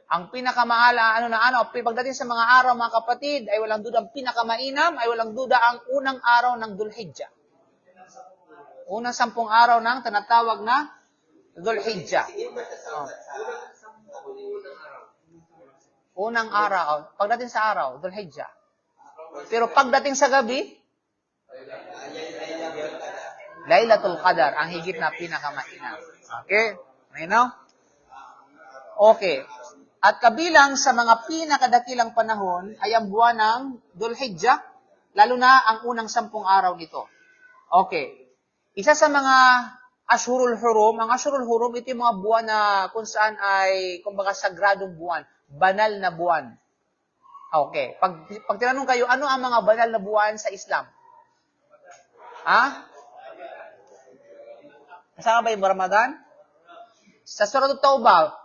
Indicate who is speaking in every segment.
Speaker 1: Ang pinakamaala, pagdating sa mga araw, mga kapatid, ay walang duda, ang pinakamainam, ay walang duda ang unang araw ng Dhul-Hijjah. Unang 10 araw ng tinatawag na Dhul-Hijjah. Unang araw. Pagdating sa araw, Dhul-Hijjah. Pero pagdating sa gabi, Laylatul Qadar, ang higit na pinakamainam. Okay? Maynaw? Okay. At kabilang sa mga pinakadakilang panahon ay ang buwan ng Dhul-Hijjah, lalo na ang unang 10 araw nito. Okay. Isa sa mga Ashhurul Hurum, ang Ashhurul Hurum, ito yung mga buwan na kung saan ay, kumbaga, sagradong buwan, banal na buwan. Okay. Pag tinanong kayo, ano ang mga banal na buwan sa Islam? Ha? Nasaan ba yung Ramadan? Sa Surah At-Tawbah,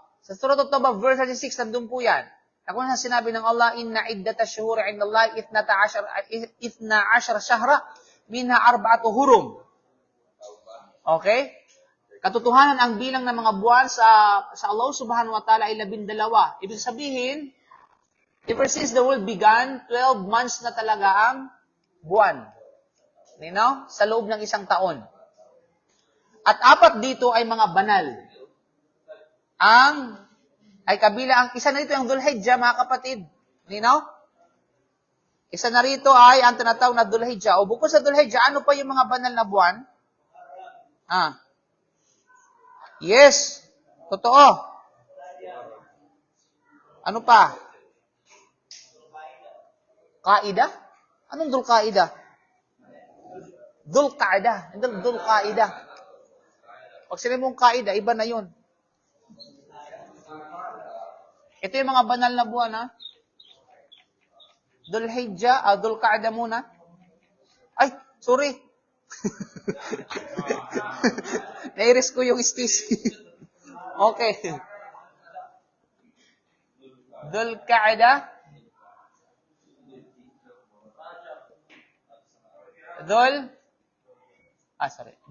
Speaker 1: verse 36, nandun po yan. Kung sinabi ng Allah, inna iddata shuhuri indallahi 12 shahra, minha 4 hurum. Okay? Katotohanan, ang bilang ng mga buwan sa Allah subhanahu wa ta'ala ay 12. Ibig sabihin, ever since the world began, 12 months na talaga ang buwan. Sa loob ng isang taon. At 4 dito ay mga banal. Ay kabila, ang isa na rito yung Dhul-Hijjah, mga kapatid. Isa na rito ay ang tinatawag na Dhul-Hijjah. O bukod sa Dhul-Hijjah, ano pa yung mga banal na buwan? Yes. Totoo. Ano pa? Qaida? Anong Dhul-Qaida? Dhul-Qaida. Dhul-Qaida. Pag sinabi mong Qaida, iba na yun. Ito yung mga banal na buwan, ha? Dhul-Hijjah, Dhul-Qaida muna. Ay, sorry. Nairis ko yung space. Okay. Dhul-Qaida.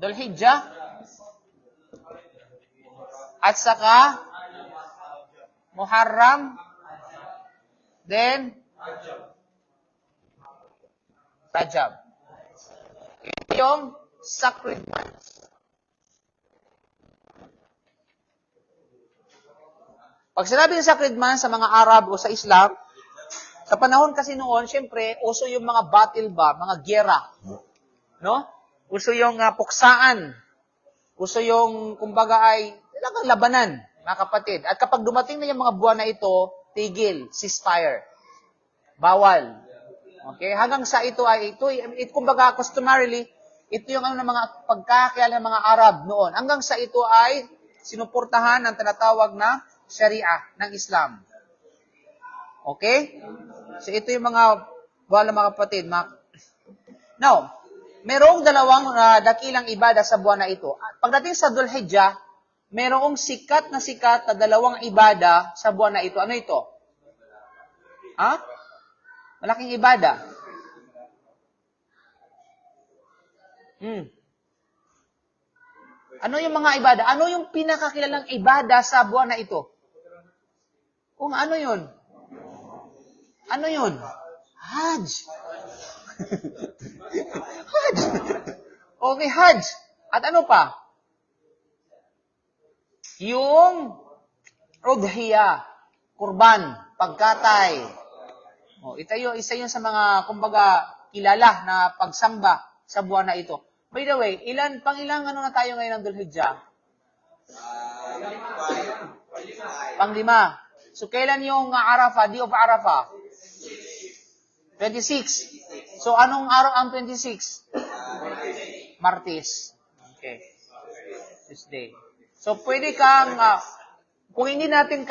Speaker 1: Dhul-Hijjah. At saka Muharram, then Rajab. Ito yung sacred months. Pag sinabi ng sacred months sa mga Arab o sa Islam, sa panahon kasi noon, syempre, uso yung mga battle ba, mga gera. No? Uso yung puksaan. Uso yung, kumbaga ay, talagang labanan. Mga kapatid. At kapag dumating na yung mga buwan na ito, tigil, ceasefire. Bawal. Okay? Hanggang sa ito ay, kumbaga, customarily, ito yung ng mga pagkakayala ng mga Arab noon. Hanggang sa ito ay sinuportahan ng tinatawag na Sharia ng Islam. Okay? So ito yung mga buwan ng mga kapatid. Now, merong dalawang dakilang ibada sa buwan na ito. Pagdating sa Dhul-Hijjah, merong sikat na dalawang ibada sa buwan na ito. Ano ito? Malaking ibada. Ano yung mga ibada? Ano yung pinakakilalang ibada sa buwan na ito? Kung ano yun? Ano yun? Hajj. Hajj. Okay, Hajj. At ano pa? Yung udhiyah, kurban, pagkatay. Isa yun sa mga, kumbaga, kilala na pagsamba sa buwan na ito. By the way, ilang ano na tayo ngayon ng Dhul-Hijjah? Pang-5. So, kailan yung Arafah, Day of Arafah? 26. So, anong araw ang 26? Martes. Okay. Tuesday. So, pwede kang, kung hindi natin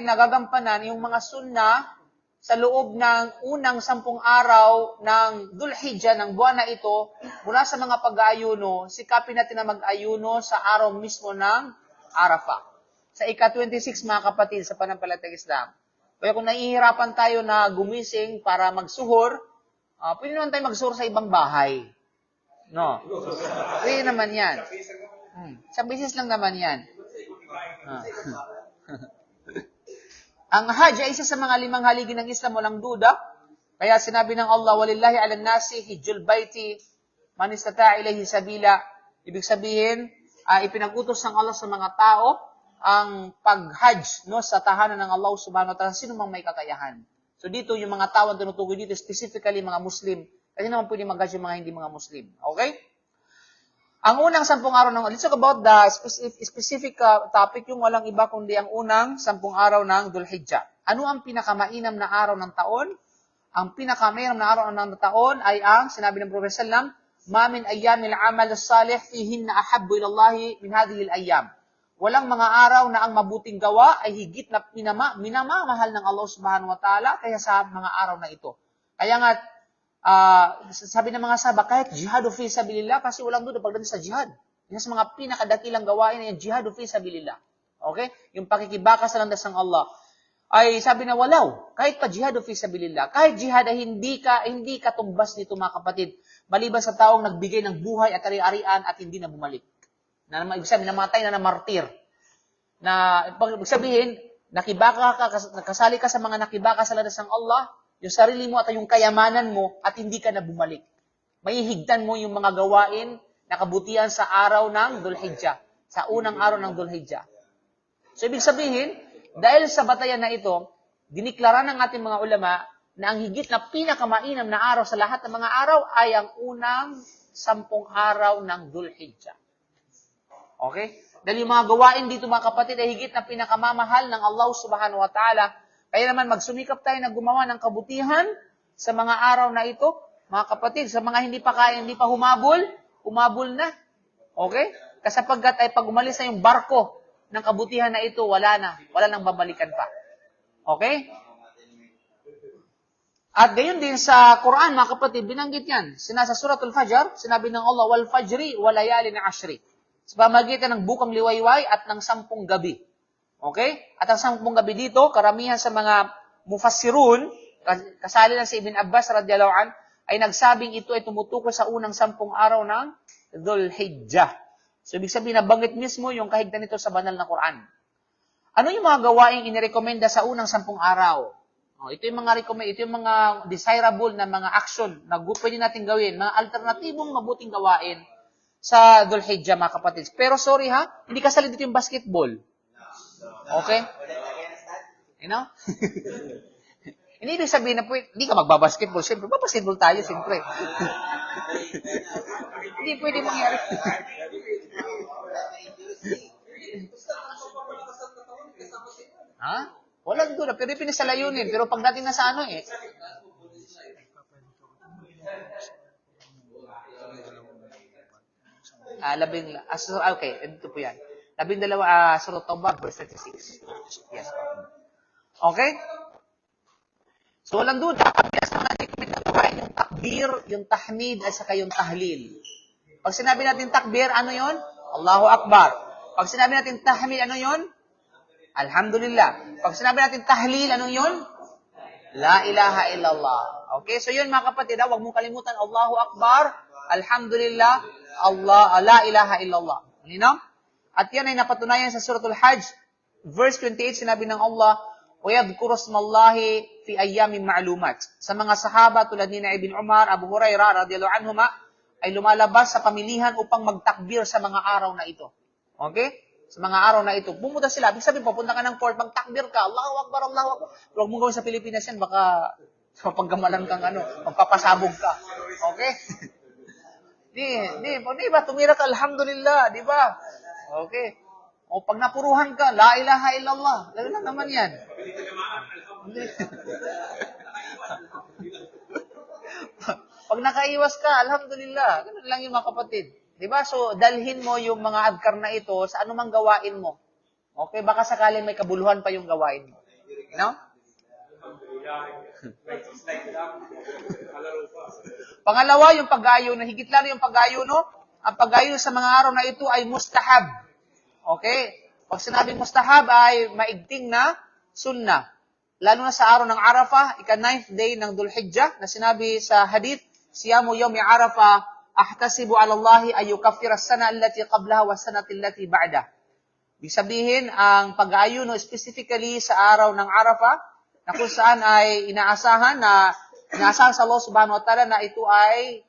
Speaker 1: nagagampanan yung mga sunnah sa loob ng unang 10 araw ng Dhul-Hijjah ng buwan na ito, mula sa mga pag-aayuno, sikapin natin na mag-ayuno sa araw mismo ng Arafah. Sa ika-26, mga kapatid, sa panampalatayang Islam. Kaya kung nahihirapan tayo na gumising para magsuhor, pwede naman tayo magsuhor sa ibang bahay. No? Pwede naman yan. Sa business lang naman yan. Ang Hajj ay isa sa mga 5 haligi ng Islam, walang duda. Kaya sinabi ng Allah, walillahi ala nasi hijjul baiti man istata'a ilayhi sabila. Ibig sabihin, ipinag-utos ng Allah sa mga tao ang pag-hajj, no, sa tahanan ng Allah subhanahu wa ta'ala, sino mang may kakayahan. So dito, yung mga tao ang tinutukoy dito, specifically mga Muslim. Kasi naman pwede mag-hajj yung mga hindi mga Muslim. Okay? Ang unang 10 araw ng, let's talk about the specific topic, yung walang iba kundi ang unang 10 araw ng Dhul Hijjah. Ano ang pinakamainam na araw ng taon? Ang pinakamainam na araw ng taon ay ang, sinabi ng Prophet sallam, ma min ayyamil amal as-salih fihinna ahabbu ila Allah min hadhihi al-ayyam. Walang mga araw na ang mabuting gawa ay higit na minamamahal ng Allah subhanahu wa ta'ala kaya sa mga araw na ito. Kaya nga, sabi ng mga sahaba, kahit jihadu fi sabilillah, kasi walang doon pagdating sa jihad. Yan sa mga pinakadakilang gawain na yung jihadu fi sabilillah. Okay? Yung pakikibaka sa landas ng Allah. Ay sabi na walaw, kahit pa jihadu fi sabilillah, kahit jihad ay hindi ka tumbas nito mga kapatid, maliban sa taong nagbigay ng buhay at ari-arian at hindi na bumalik. Na ibig sabihin, namatay na martir. Na, ibig sabihin, nakasali ka sa mga nakibaka sa landas ng Allah, yung sarili mo at yung kayamanan mo at hindi ka na bumalik. Mahihigtan mo yung mga gawain na kabutihan sa araw ng Dhul Hijjah, sa unang araw ng Dhul Hijjah. So, ibig sabihin, dahil sa batayan na ito, diniklara ng ating mga ulama na ang higit na pinakamainam na araw sa lahat ng mga araw ay ang unang 10 araw ng Dhul Hijjah. Okay? Dahil yung mga gawain dito mga kapatid ay higit na pinakamamahal ng Allah subhanahu wa ta'ala. Kaya naman magsumikap tayo na gumawa ng kabutihan sa mga araw na ito. Mga kapatid, sa mga hindi pa humabol na. Okay? Kasapagkat ay pag umalis na yung barko ng kabutihan na ito, wala nang babalikan pa. Okay? At gayon din sa Quran, mga kapatid, binanggit yan. Sa Suratul Fajr, sinabi ng Allah, wal fajri wa layalin ashri. Sa pamagitan ng bukang liwayway at ng 10 gabi. Okay? At ang 10 gabi dito, karamihan sa mga mufassirun, kasali na si Ibn Abbas radhiyallahu an, ay nagsabing ito ay tumutukoy sa unang 10 araw ng Dhul Hijjah. So, ibig sabihin, nabanggit mismo yung kahigtan nito sa banal na Quran. Ano yung mga gawaing inirekomenda sa unang 10 araw? Ito yung mga desirable na mga action na pwede natin gawin, mga alternatibong mabuting gawain sa Dhul Hijjah, mga kapatid. Pero sorry ha, hindi kasali dito yung basketball. Okay? You know? Hindi ibig sabihin na hindi ka magbabasketball. Siyempre, babasketball tayo, siyempre. Hindi pwede mangyari. Ha? Walang doon. Pero pinasalayunin. Pero pagdating na sa okay, ito po yan. 12, Surah Tawbah, verse 36. Yes. Okay? So, walang doon. Kapag natin pinagawain yung takbir, yung tahmid, at saka yung tahlil. Pag sinabi natin takbir, ano yon? Allahu Akbar. Pag sinabi natin tahmid, ano yon? Alhamdulillah. Pag sinabi natin tahlil, ano yon? La ilaha illallah. Okay? So, yun mga kapatid, huwag mong kalimutan, Allahu Akbar, Alhamdulillah, la ilaha illallah. Nino? At yan ay napatunayan sa Suratul Hajj, verse 28, sinabi ng Allah, وَيَذْكُرُ اسْمَ اللَّهِ فِي أَيَّامٍ مَعْلُومَاتٍ. Sa mga sahaba tulad ni Ibn Umar, Abu Hurairah, radiyallahu anhuma, ay lumalabas sa pamilihan upang magtakbir sa mga araw na ito. Okay? Sa mga araw na ito. Pumunta sila. Ibig sabihin, pupunta ka ng port, magtakbir ka. Allahu Akbar, Allahu Akbar. Pero huwag mo gawin sa Pilipinas yan, baka mapaggamalan kang magpapasabog ka. Okay? Di ba? Tumira ka, alhamdulillah, di ba? Okay. O pag napuruhan ka, la ilaha illallah. Lalo lang naman yan. Pag nakaiwas ka, alhamdulillah. Ganun lang yung mga kapatid. Di ba? So, dalhin mo yung mga adkar na ito sa anumang gawain mo. Okay? Baka sakaling may kabuluhan pa yung gawain mo. You know? Pangalawa, yung pag-ayo. Higit lalo yung pag-ayo, no? Ang pag-ayo sa mga araw na ito ay mustahab. Okay? Pag sinabing mustahab ay maigting na sunnah. Lalo na sa araw ng Arafah, ika-9th day ng Dhul Hijjah, na sinabi sa hadith, Siyamu yawmi Arafah, ahtasibu ala Allahi ay yukaffir as-sana allati qablaha wa sanati allati ba'da. Ibig sabihin, ang pag-aayuno specifically sa araw ng Arafah, na kung saan ay inaasahan sa Allah subhanahu wa ta'ala na ito ay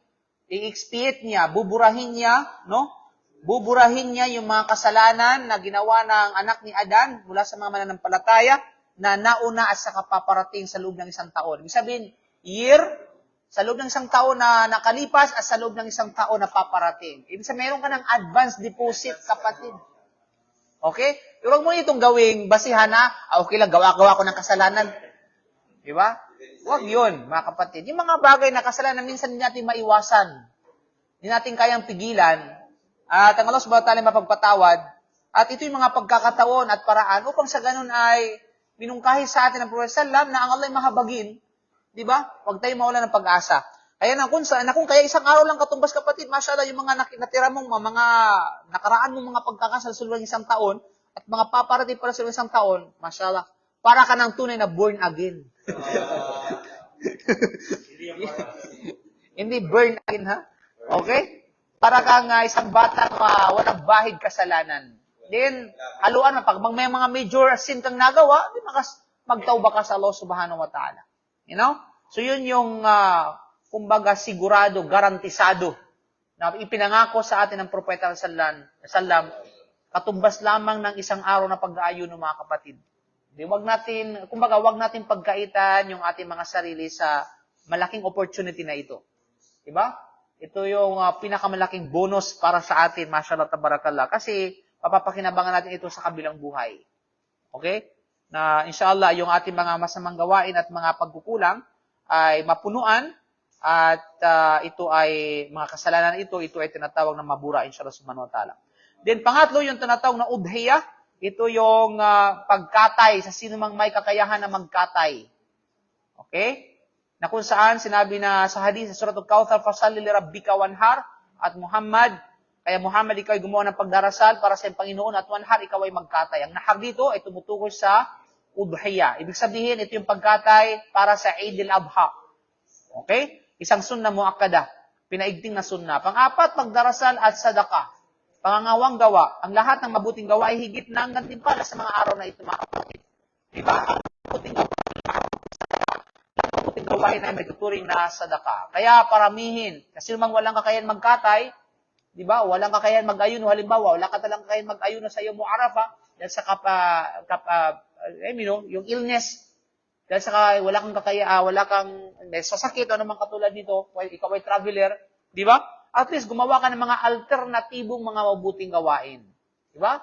Speaker 1: i-expiate niya, buburahin niya, no? Buburahin niya yung mga kasalanan na ginawa ng anak ni Adan mula sa mga mananampalataya na nauna at saka paparating sa loob ng isang taon. Ibig sabihin, year, sa loob ng isang taon na nakalipas at sa loob ng isang taon na paparating. Ibig sabihin, meron ka ng advance deposit, kapatid. Okay? Pero huwag mo itong gawing basihan na, okay lang, gawa-gawa ko ng kasalanan. Di ba? Huwag yun, mga kapatid. Yung mga bagay na kasalanan, minsan hindi natin maiwasan. Hindi natin kayang pigilan. At ang Allah subhanahu wa ta'ala mapagpatawad. At ito yung mga pagkakataon at paraan upang sa ganun ay minungkahi sa atin ng Prophet Sallam na ang Allah ay mahabagin. Di ba? Huwag tayo mawala ng pag-asa. Kaya na kung kaya isang araw lang katumbas, kapatid, mashallah, yung mga natira mong mga nakaraan mong mga pagkakasal sa loob ng isang taon at mga paparating para sa loob ng isang taon, mashallah, para ka ng tunay na born again. Hindi burn again, ha? Okay? Para kang isang batang walang bahid kasalanan. Then, haluan mo, pag may mga major sin kang nagawa, di magtauba ka sa Allah subhanahu wa ta'ala. You know? So, yun yung, kumbaga, sigurado, garantisado, na ipinangako sa atin ng Propeta sallam, katumbas lamang ng isang araw na pag-aayuno, mga kapatid. Wag natin pagkaitan yung ating mga sarili sa malaking opportunity na ito. Diba? Ito yung pinakamalaking bonus para sa atin, mashallah tabarakallah. Kasi papapakinabangan natin ito sa kabilang buhay. Okay? Na inshallah, yung ating mga masamang gawain at mga pagkukulang ay mapunuan at ito ay mga kasalanan ito ay tinatawag na mabura, inshallah subhanahu wa ta'ala. Then pangatlo, yung tinatawag na udhiyah. Ito yung pagkatay sa sino mang may kakayahan na magkatay. Okay? Na kung saan sinabi na sa hadith sa Surah Al-Kawthar, fasalli li rabbika wanhar, at Muhammad, ikaw ay gumawa ng pagdarasal para sa Panginoon, at wanhar, ikaw ay magkatay. Ang nahar dito ay tumutukoy sa udhiyah. Ibig sabihin, ito yung pagkatay para sa Eid al-Adha. Okay? Isang sunnah muakkada. Pinaigting na sunnah. Pang-apat, pagdarasal at sadaqah. Pangangawang gawa, ang lahat ng mabuting gawa ay higit na ang gantimpala sa mga araw na ito, mga kapatid. Diba? Ang mabuting gawa ay may tuturing na sadaka. Kaya paramihin, kasi namang walang kakayan magkatay, diba? Walang kakayan mag-ayuno, halimbawa, wala ka talang kakayan mag-ayuno sa iyo mo Arafah, dahil sa yung illness, dahil sa wala kang sasakit o namang katulad nito, while ikaw ay traveler, diba? At least gumawa ka ng mga alternatibong mga mabuting gawain. Diba?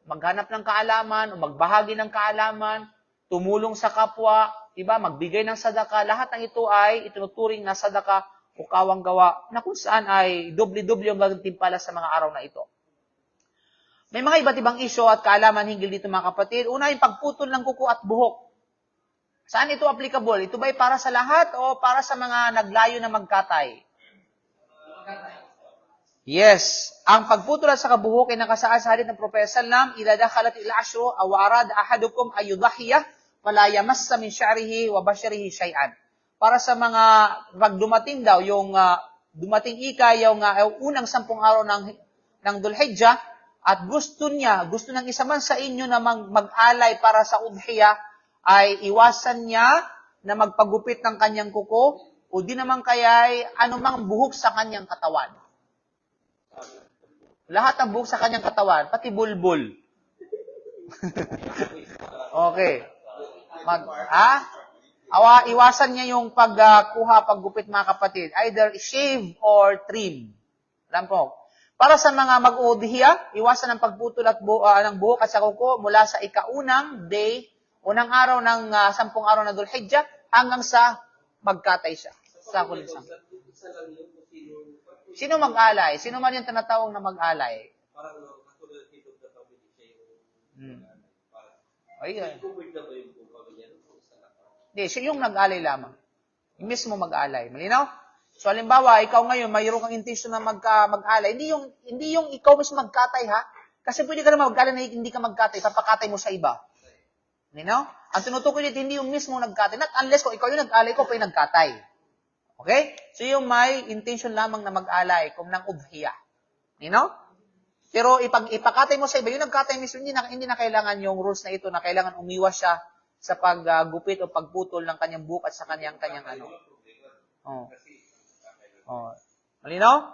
Speaker 1: Maghanap ng kaalaman o magbahagi ng kaalaman, tumulong sa kapwa, diba? Magbigay ng sadaka. Lahat ng ito ay itinuturing na sadaka o kawang gawa na kung saan ay doble-doble ang gantimpala sa mga araw na ito. May mga iba't ibang isyo at kaalaman hinggil dito, mga kapatid. Una, yung pagputol ng kuko at buhok. Saan ito applicable? Ito ba ay para sa lahat o para sa mga naglayo na magkatay? Yes. Ang pagputol sa kabuhok ay nakasaad sa hadith ng Propeta sallam, "Idza dakhalat al-ashru aw arada ahadukum ay yudhhiya fala yamassa min sha'rihi wa basharihi shay'an." Para sa mga pag dumating daw yung dumating yung unang 10 araw ng Dhul-Hijjah at gusto ng isa man sa inyo na mag-alay para sa udhiyah, ay iwasan niya na magpagupit ng kanyang kuko o di naman kaya ay anumang buhok sa kanyang katawan. Lahat ng buhok sa kanyang katawan, pati bulbul. Okay. Iwasan niya yung paggupit, mga kapatid. Either shave or trim. Alam po. Para sa mga mag-udhiyah, iwasan ang pagputol ng buhok at sa kuko mula sa unang araw ng 10 araw na Dhul-Hijjah hanggang sa magkatay siya. Sa kulisang. Sino mag-alay? Sino man yung tinatawag na mag-alay?
Speaker 2: Parang katulad dito sa pamilya siya yung
Speaker 1: Ayun.
Speaker 2: covered na ba yung pamilya?
Speaker 1: Hindi, siya yung nag-alay lamang. Yung mismo mag-alay. Malinaw? So, halimbawa, ikaw ngayon, mayroon kang intention na mag-alay. Hindi yung ikaw mismo magkatay, ha? Kasi pwede ka naman mag-alay na hindi ka magkatay, papakatay mo sa iba. Malinaw? Ang tinutukoy dito, hindi yung mismo nagkatay. Not unless kung ikaw yung nag-alay, ikaw pa yung nagkatay. Okay? So, yung may intention lamang na mag-alay, kung ng udhiyah. You know? Pero ipakatay mo sa iba, yung nagkatay mismo, hindi na kailangan yung rules na ito, na kailangan umiwas siya sa paggupit o pagputol ng kanyang buhok at sa kanyang ano. Oh. Oh. Malinaw?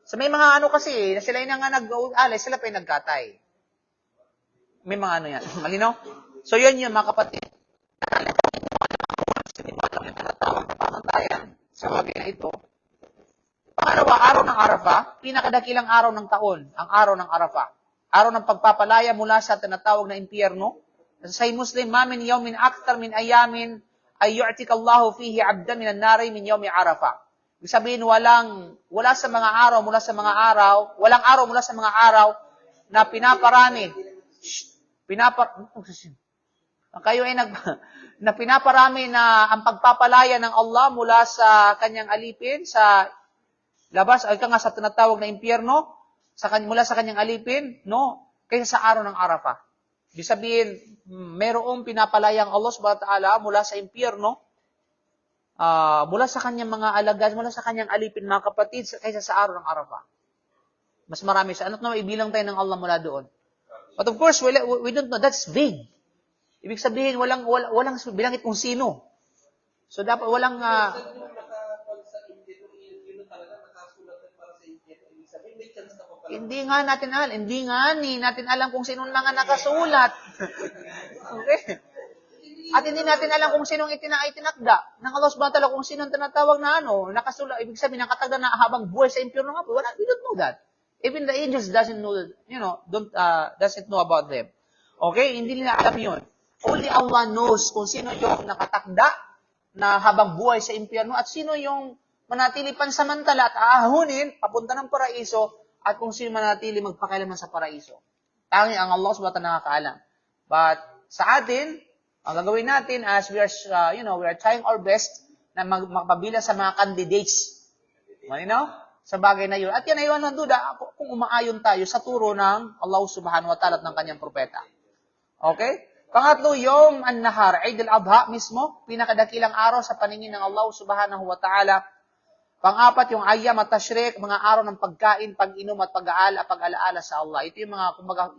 Speaker 1: So may mga ano kasi, na sila yung nga nag-alay, sila pa yung nagkatay. May mga ano yan. Malinaw? So yun yung mga kapatid. Sa bagay na ito. Pangalawa, araw ng Arafah, pinakadakilang araw ng taon, ang araw ng Arafah. Araw ng pagpapalaya mula sa tinatawag na impyerno. Sa Muslim, ma min yawmin aktar min ayamin ay yu'tika Allahu fihi 'abdan minan nari min yawmi Arafah. Ibig sabihin, walang araw mula sa mga araw na pinaparami. Kayo ay na pinaparami na ang pagpapalaya ng Allah mula sa kanyang alipin, sa labas, ay ka nga sa tinatawag na impyerno, mula sa kanyang alipin, no? Kaysa sa araw ng Arafah. Ibig sabihin, mayroong pinapalayang Allah subhanahu wa ta'ala mula sa impyerno, mula sa kanyang mga alagad, mula sa kanyang alipin, mga kapatid, kaysa sa araw ng Arafah. Mas marami siya. Ano't na ibilang tayo ng Allah mula doon? But of course, we don't know. That's big. Ibig sabihin, walang bilangit kung sino. So, dapat walang... Hindi nga natin alam kung sino mga nakasulat. Okay? At hindi natin alam kung sinong itinakda ng Allah subhanahu wa ta'ala, kung sinong tinatawag na nakasulat. Ibig sabihin, nakatagda na habang buhay sa impyerno nga po. We don't know that. Even the angels doesn't know about them. Okay? Hindi nila alam yun. Only Allah knows kung sino yung nakatakda na habang buhay sa impyerno at sino yung manatili pansamantala at aahunin papunta ng paraiso at kung sino manatili magpakailanman sa paraiso. Tanging ang Allah subhanahu wa ta'ala nakakaalam. But sa atin, ang gagawin natin as we are trying our best na magpabilang sa mga candidates. Malinaw? Sa bagay na yun. At yan ay walang duda kung umaayon tayo sa turo ng Allah subhanahu wa ta'ala at ng kanyang propeta. Okay? Pangatlo, Yom An-Nahar, Eid al-Adha mismo, pinakadakilang araw sa paningin ng Allah subhanahu wa ta'ala. Pang-apat, yung Ayyam at Tashriq, mga araw ng pagkain, pag-inom at pag-alaala sa Allah. Ito yung mga, kumbaga,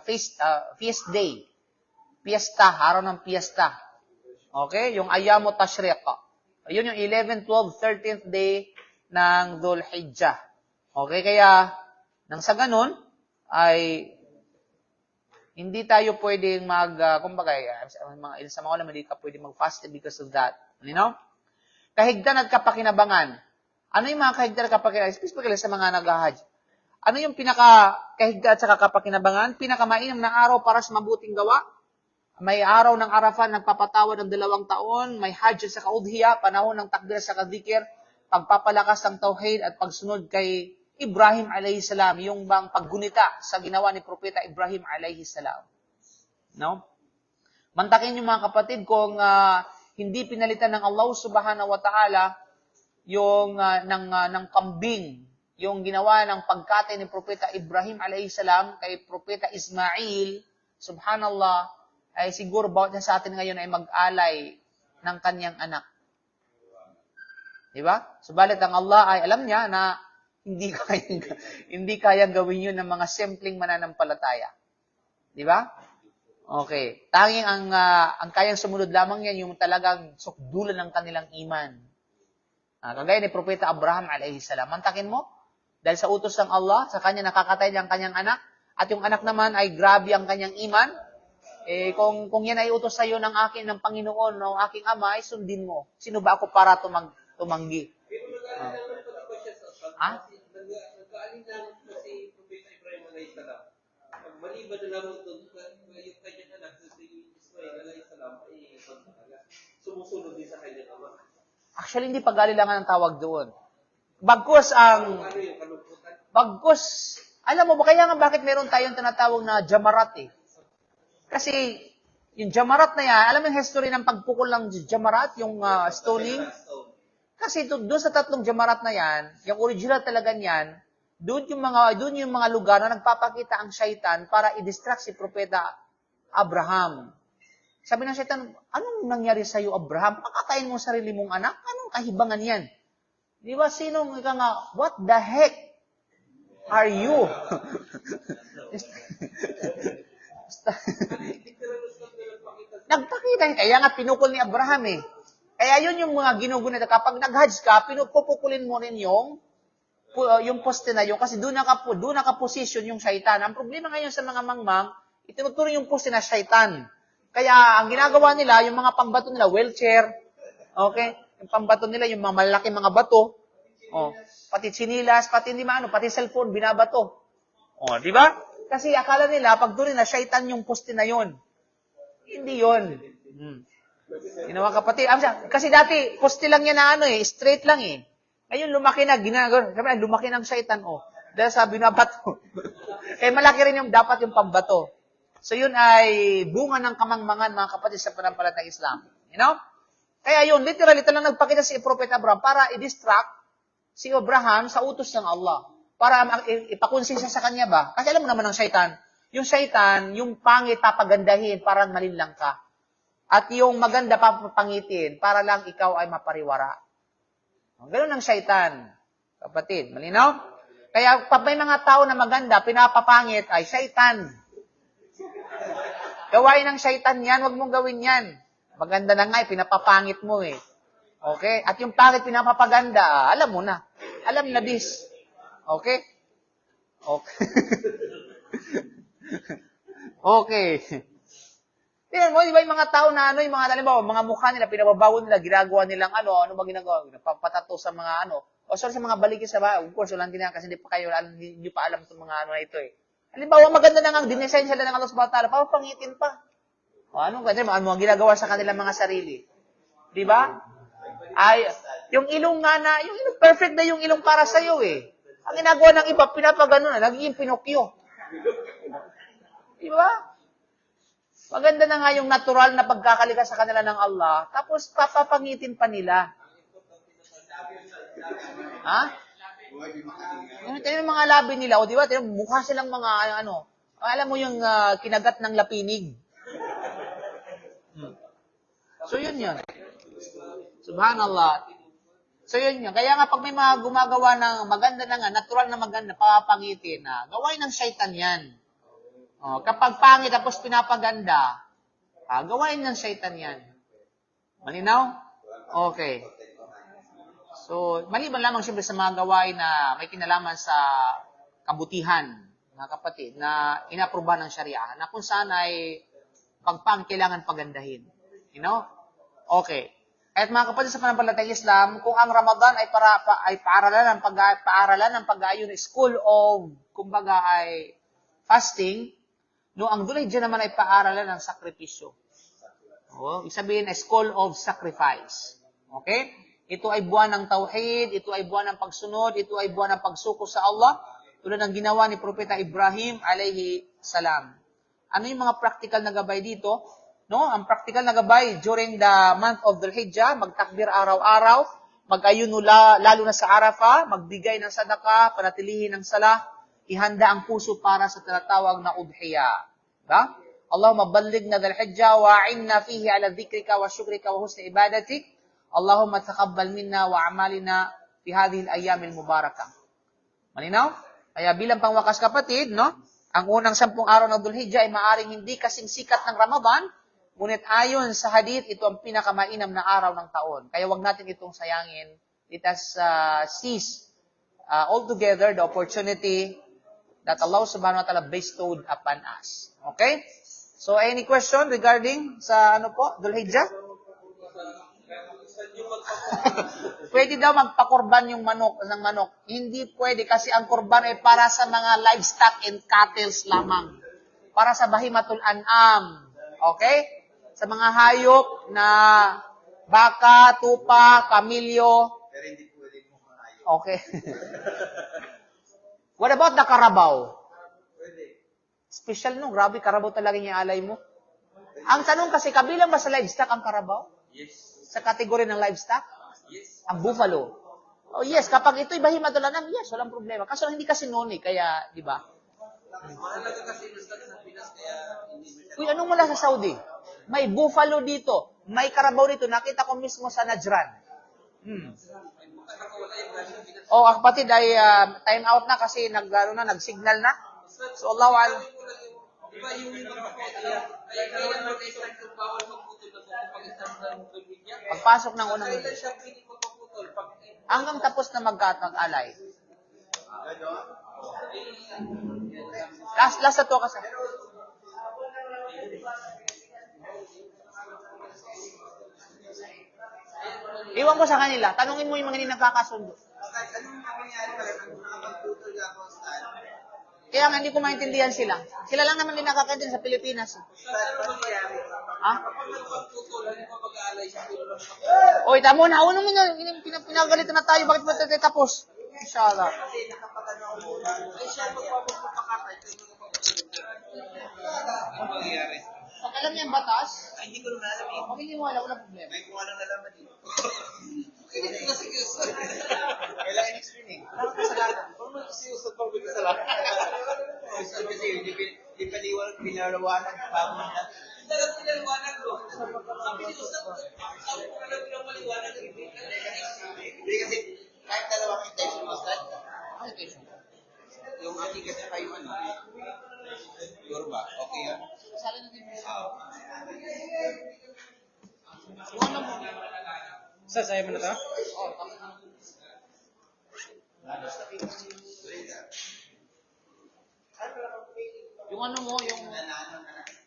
Speaker 1: feast day. Fiesta, araw ng fiesta. Okay? Yung Ayyam at Tashriq. Yun yung 11, 12, 13th day ng Dhul Hijjah. Okay? Kaya, nang sa ganun, ay hindi tayo pwedeng kumbaga, sa mga ulam, hindi ka pwedeng mag-fast because of that. You know? Kahigdan at kapakinabangan. Ano yung mga kahigdan at kapakinabangan? Especially sa mga nag-hajj. Ano yung pinaka-kahigdan at kapakinabangan? Pinakamainam na araw para sa mabuting gawa. May araw ng Arafah, nagpapatawad ng 2 taon. May hajj sa kaudhiya, panahon ng takbir sa kadikir, pagpapalakas ng tauhid at pagsunod kay Ibrahim alayhi salam, yung bang paggunita sa ginawa ni Propeta Ibrahim alayhi salam. No? Mantakin niyo mga kapatid kung hindi pinalitan ng Allah subhanahu wa ta'ala yung ng kambing, yung ginawa ng pagkatay ni Propeta Ibrahim alayhi salam kay Propeta Ismail, subhanallah, ay siguro bawat sa atin ngayon ay mag-alay ng kanyang anak. Diba? Subalit ang Allah ay alam niya na hindi kayang gawin yun ng mga simpleng mananampalataya. Di ba? Okay. Tanging ang kayang sumunod lamang yan, yung talagang sukdulan ng kanilang iman. Kagaya ni Propeta Abraham alayhi salam. Mantakin mo, dahil sa utos ng Allah, sa kanya nakakatay niya ang kanyang anak, at yung anak naman ay grabe ang kanyang iman, kung yan ay utos sa'yo ng Panginoon, ng aking ama, ay sundin mo. Sino ba ako para tumanggi?
Speaker 2: Nagkaalinlangan po si Propeta Ibrahim alayhi salam. Maliban na lamang doon, yung kanyang anak, si Ismail alayhi salam, ay sumusunod din sa kanyang ama.
Speaker 1: Actually, hindi pag-alilangan ang tawag doon. Bagkus, alam mo ba, kaya nga bakit meron tayong tinatawag na jamarat eh? Kasi, yung jamarat na yan, alam mo yung history ng pagpukol ng jamarat, yung stoning? Kasi doon sa 3 jamarat na yan, yung original talaga niyan, doon yung mga lugar na nagpapakita ang syaitan para i-distract si Propeta Abraham. Sabi ng syaitan, anong nangyari sa iyo, Abraham? Pakatayin mo sarili mong anak? Anong kahibangan yan? Di ba, what the heck? are you? Nagpakita. Kaya nga pinukol ni Abraham eh. Kaya yun yung mga ginugunit. Kapag nag-hajj ka, pupukulin mo rin yung poste na yun. Kasi doon nakaposisyon yung shaitan. Ang problema ngayon sa mga mangmang, itinuturo yung poste na shaitan. Kaya ang ginagawa nila, yung mga pambato nila, wheelchair, okay? Yung pambato nila, yung mga malaki mga bato, pati sinilas, pati pati cellphone, binabato. Di ba? Kasi akala nila, pag doon na, shaitan yung poste na yun. Hindi yun. Mga kapatid. Kasi dati, poste lang yan na straight lang eh. Ngayon, lumaki na, lumaki ng shaitan, dahil sa binabato. Malaki rin dapat yung pambato. So, yun ay bunga ng kamangmangan, mga kapatid, sa panampalatayang Islam. Kaya yun, literally, talagang nagpakita si Prophet Abraham para i-distract si Abraham sa utos ng Allah. Para ipakonsinsya sa kanya ba? Kasi alam mo naman ng shaitan. Yung shaitan, yung pangit papagandahin, parang malinlang ka. At yung maganda papapangitin, para lang ikaw ay mapariwara. Ganun ang shaitan. Kapatid, malinaw? Kaya pag may mga tao na maganda, pinapapangit, ay shaitan. Gawain ng shaitan yan, huwag mong gawin yan. Maganda na nga, pinapapangit mo eh. Okay? At yung pangit pinapapaganda, alam mo na. Alam na bis. Okay? Okay. Okay. Tingnan mo, di ba yung mga tao na yung mga, halimbawa, mga mukha nila, pinababawo nila, ginagawa nilang ano ba ginagawa? Patato sa mga sa mga balikis sa of course, walang ginagawa kasi hindi pa alam itong mga na ito eh. Halimbawa, maganda na nga, dinesign sila ng Allah subhanahu wa ta'ala, papapangitin pa. Ano ang ginagawa sa kanilang mga sarili? Di ba? Yung ilong perfect na yung ilong para sa'yo eh. Ang ginagawa ng iba, pinapagano na, nagiging Pinocchio. Di ba? Maganda na nga yung natural na pagkakalika sa kanila ng Allah, tapos papapangitin pa nila. Yung mga labi nila, di ba? Mukha silang mga, alam mo yung kinagat ng lapinig. So, yun. Subhanallah. So, yun. Kaya nga, pag may mga gumagawa ng maganda na nga, natural na maganda, papapangitin na, gawain ng shaitan yan. Kapag pangit tapos pinapaganda, gawain ng shaitan yan. Malinaw? Okay. So, maliban lamang siyempre sa mga gawain na may kinalaman sa kabutihan, mga kapatid, na inaprubahan ng Sharia, na kung saan ay kailangan pagandahin. Okay. At mga kapatid sa panampalatayang Islam, kung ang Ramadan ay paaralan ng pag-aayon, school of, kumbaga ay fasting, ang Dhul-Hijjah naman ay paaralan ng sakripisyo. Ibig sabihin ay school of sacrifice. Okay? Ito ay buwan ng tauhid, ito ay buwan ng pagsunod, ito ay buwan ng pagsuko sa Allah, tulad ng ginawa ni Propeta Ibrahim alayhi salam. Ano yung mga practical na gabay dito? Ang practical na gabay during the month of Dhul-Hijjah, magtakbir araw-araw, mag-ayuno lalo na sa Arafah, magbigay ng sadaka, panatilihin ng salah, ihanda ang puso para sa tinatawag na udhiyah. Diba? Allahumma ballighna Dhul-Hijjah wa'inna fihi ala dhikrika wa syukrika wa husni ibadatik. Allahumma taqabbal minna wa amalina fi hadhihi al-ayyam al-mubarakah. Malinaw? Kaya bilang pangwakas kapatid, ang unang 10 araw ng Dhul-Hijjah ay maaring hindi kasing sikat ng Ramadan, ngunit ayon sa hadith, ito ang pinakamainam na araw ng taon. Kaya wag natin itong sayangin. Let us seize altogether the opportunity that Allah subhanahu wa ta'ala bestowed upon us. Okay? So, any question regarding sa Dhul-Hijjah? Pwede daw magpakurban yung manok. Hindi pwede kasi ang kurban ay para sa mga livestock and cattle lamang. Para sa bahimatul an'am. Okay? Sa mga hayop na baka, tupa, kamilyo.
Speaker 3: Pero hindi pwede mo hayop.
Speaker 1: Okay. What about the karabaw?
Speaker 3: Pwede.
Speaker 1: Special grabe, karabaw talaga yung alay mo. Ang tanong kasi, kabilang ba sa livestock ang karabaw?
Speaker 2: Yes.
Speaker 1: Sa kategory ng livestock?
Speaker 2: Yes.
Speaker 1: Ang buffalo. Oh yes, kapag ito'y bahimatul an'am, yes, walang problema. Kaso hindi kasi noni, kaya, di ba?
Speaker 2: Mahalaga kasi sa Pinas, kaya hindi mo siya.
Speaker 1: Uy, anong mula sa Saudi? May buffalo dito, may karabaw dito, nakita ko mismo sa Najran.
Speaker 2: nakawala yung galing Pinas.
Speaker 1: Oh, ang kapatid ay time out na kasi nag-signal na. So, Allah wa'ala.
Speaker 2: Di ba yung ibang po, ay kailan mag-start yung bawal magputol na po pag-start ng pamilya?
Speaker 1: Pagpasok ng unang
Speaker 2: Kailan siya pwede magpaputol? Pag
Speaker 1: hanggang tapos na mag-alay. Last na to kasi. Iwan ko sa kanila. Tanungin mo yung mga hindi nagkakasundo.
Speaker 3: Anong nangyayari pala nung nakapagtutol ako sa
Speaker 1: Kaya nga hindi ko maintindihan sila. Sila lang naman din nakakaintindi sa Pilipinas.
Speaker 2: ano mangyayari?
Speaker 1: Ha?
Speaker 2: Kapag nagpagtutol, hindi pa mag-aalay siya tulad ng
Speaker 1: Oy, tamo na. Ano mo na. Pinagalitan na tayo. Bakit mo tayo tapos? Inshallah.
Speaker 3: kasi nakapagano ako muna.
Speaker 2: ay siya magpapagpapakatay. Ano mangyayari?
Speaker 1: Pag alam niya ang batas,
Speaker 3: Ay, hindi ko naman alam eh.
Speaker 1: makikiniwala, wala problema.
Speaker 3: May kung anong nalaman eh.
Speaker 2: Kasi
Speaker 3: Kailangan explain eh. Parang kasalanan.
Speaker 2: Kung nagsiusap pa may kasalanan.
Speaker 3: Kasi hindi pa liwanag, pinarawanan. Bago na.
Speaker 2: Talagang pinaliwanag mo. Ang piniusap ko, talagang pinapaliwanag.
Speaker 3: Hindi kasi kahit dalawang intention mo start. Yung aking kasi kayo ano. Sure ba? Okay yan.
Speaker 1: Sali na din. Yung ano mo?
Speaker 2: Sasaya mo na to?
Speaker 1: Yung ano mo, yung...
Speaker 3: Nanano na.